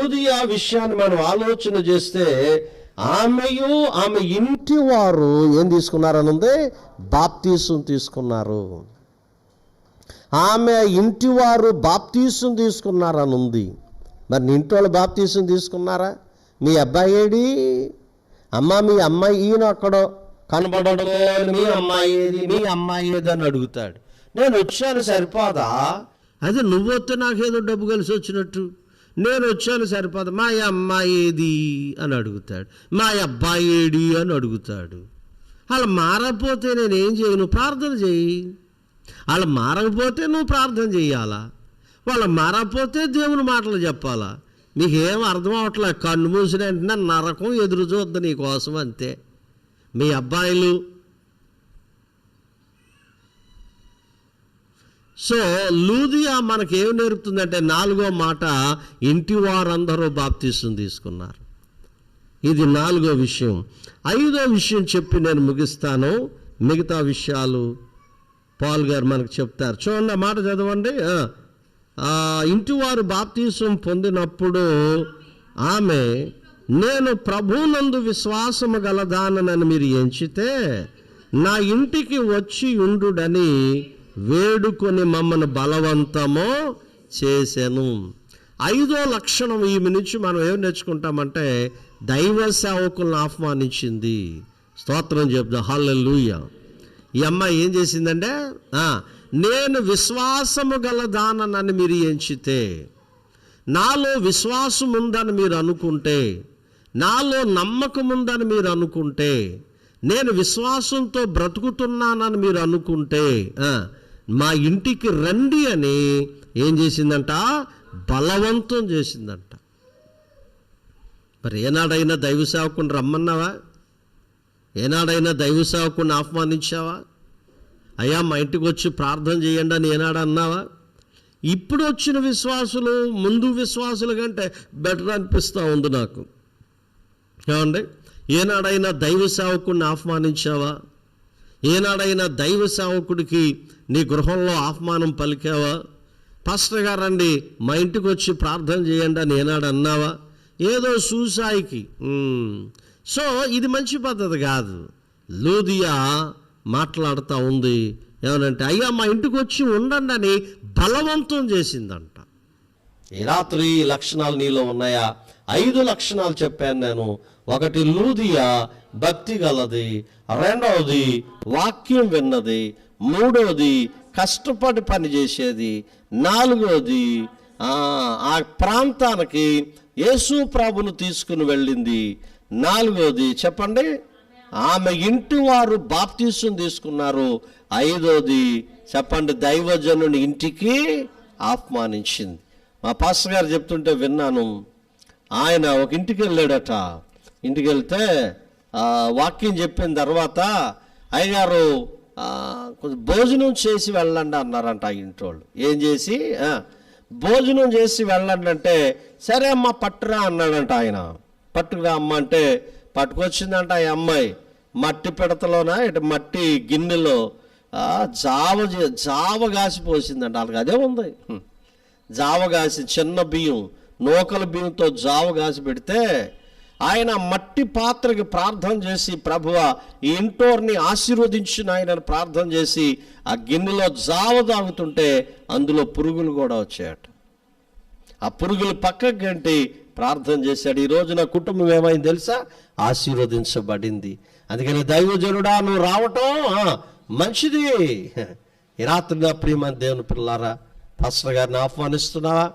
లూదియా విషయాన్ని మనం ఆలోచన చేస్తే ఆమెయు ఆమె ఇంటి వారు ఏం తీసుకున్నారని ఉంది? బాప్తీసం తీసుకున్నారు. ఆమె ఇంటి వారు బాప్తీసం తీసుకున్నారని ఉంది. మరి నీ ఇంటి వాళ్ళు బాప్తీసం తీసుకున్నారా? మీ అబ్బాయి ఏడి? అమ్మ మీ అమ్మాయి ఈయన అక్కడో కనబడడు, మీ అమ్మాయి ఏది, మీ అమ్మాయి ఏది అని అడుగుతాడు. నేను వచ్చాను సరిపోదా? అదే నువ్వు వస్తే నాకేదో డబ్బు కలిసి వచ్చినట్టు. నేను వచ్చాను సరిపోదా? మా అమ్మాయి ఏది అని అడుగుతాడు, మా అబ్బాయి ఏడి అని అడుగుతాడు. అలా మారకపోతే నేనేం చేయను? ప్రార్థన చేయి. అలా మారకపోతే నువ్వు ప్రార్థన చేయాలా? వాళ్ళు మారకపోతే దేవుని మాటలు చెప్పాలా? నీకేం అర్థం అవట్లే. కన్ను మూసిన వెంటనే నరకం ఎదురు చూద్దా నీ కోసం, అంతే. మీ అబ్బాయిలు సో లూదియా మనకేం నేర్పుతుందంటే 4వ మాట, ఇంటి వారందరూ బాప్తీసం తీసుకున్నారు. ఇది 4వ విషయం. 5వ విషయం చెప్పి నేను ముగిస్తాను. మిగతా విషయాలు పాల్ గారు మనకు చెప్తారు. చూడండి, ఆ మాట చదవండి. ఇంటివారు బాప్తీసం పొందినప్పుడు ఆమె, నేను ప్రభువునందు విశ్వాసము గలదానని మీరు ఎంచితే నా ఇంటికి వచ్చి ఉండుడని వేడుకొని మమ్మల్ని బలవంతము చేసెను. 5వ లక్షణం ఈమె నుంచి మనం ఏం నేర్చుకుంటామంటే దైవ సేవకులను ఆహ్వానించింది. స్తోత్రం చెప్దాం, హల్లెలూయా. ఈ అమ్మాయి ఏం చేసిందంటే, నేను విశ్వాసము గలదానని మీరు ఎంచితే, నాలో విశ్వాసం ఉందని మీరు అనుకుంటే, నాలో నమ్మకం ఉందని మీరు అనుకుంటే, నేను విశ్వాసంతో బ్రతుకుతున్నానని మీరు అనుకుంటే మా ఇంటికి రండి అని ఏం చేసిందంట? బలవంతం చేసిందంట. మరి ఏనాడైనా దైవ సేవకుని రమ్మన్నావా? ఏనాడైనా దైవ సేవకుని ఆహ్వానించావా? అయ్యా మా ఇంటికి వచ్చి ప్రార్థన చేయండి అని ఏనాడు అన్నావా? ఇప్పుడు వచ్చిన విశ్వాసులు ముందు విశ్వాసుల కంటే బెటర్ అనిపిస్తూ ఉంది నాకు. ఏమండి, ఏనాడైనా దైవ సేవకుడిని ఆహ్వానించావా? ఏనాడైనా దైవ సేవకుడికి నీ గృహంలో ఆహ్వానం పలికావా? పాస్టర్ గారండి మా ఇంటికి వచ్చి ప్రార్థన చేయండి అని ఏనాడు అన్నావా? ఏదో సూసాయికి. సో ఇది మంచి పద్ధతి కాదు. లూదియా మాట్లాడుతూ ఉంది ఏమనంటే, అయ్యా మా ఇంటికి వచ్చి ఉండండి అని బలవంతం చేసిందంట. ఈ రాత్రి లక్షణాలు నీలో ఉన్నాయా? 5 లక్షణాలు చెప్పాను నేను. 1 లూదియా భక్తి గలది, 2వది వాక్యం విన్నది, 3వది కష్టపడి పని చేసేది, 4వది ఆ ప్రాంతానికి యేసు ప్రభును తీసుకుని వెళ్ళింది, 4వది చెప్పండి ఆమె ఇంటి వారు బాప్తీసం తీసుకున్నారు, 5వది చెప్పండి దైవజనుని ఇంటికి ఆహ్వానించింది. మా పాస్టర్ గారు చెప్తుంటే విన్నాను. ఆయన ఒక ఇంటికి వెళ్ళాడట. ఇంటికి వెళ్తే వాక్యం చెప్పిన తర్వాత అయ్యగారు కొంచెం భోజనం చేసి వెళ్ళండి అన్నారంట. ఆ ఇంటి వాళ్ళు ఏం చేసి భోజనం చేసి వెళ్ళండి అంటే, సరే అమ్మ పట్టురా అన్నాడంట ఆయన. పట్టుకురా అమ్మ అంటే పట్టుకొచ్చిందంట ఆ అమ్మాయి. మట్టి పిడతలోన ఇటు మట్టి గిన్నెలో జావ గాసి పోసిందంట. వాళ్ళకి అదే ఉంది. జావ గాసి చిన్న బియ్యం, నూకల బియ్యంతో జావ గాసి పెడితే ఆయన మట్టి పాత్రకి ప్రార్థన చేసి, ప్రభువా ఈ ఇంటోర్ని ఆశీర్వదించిన ఆయన ప్రార్థన చేసి ఆ గిన్నెలో జావ తాగుతుంటే అందులో పురుగులు కూడా వచ్చాయట. ఆ పురుగులు పక్కకి గంటి ప్రార్థన చేశాడు. ఈ రోజు నా కుటుంబం ఏమైంది తెలుసా? ఆశీర్వదించబడింది. అందుకని దైవజనుడా నువ్వు రావటం మంచిది. ఈ రాత్రి నా ప్రియమైన దేవుని పిల్లారా, పాస్టర్ గారిని ఆహ్వానిస్తున్నావా?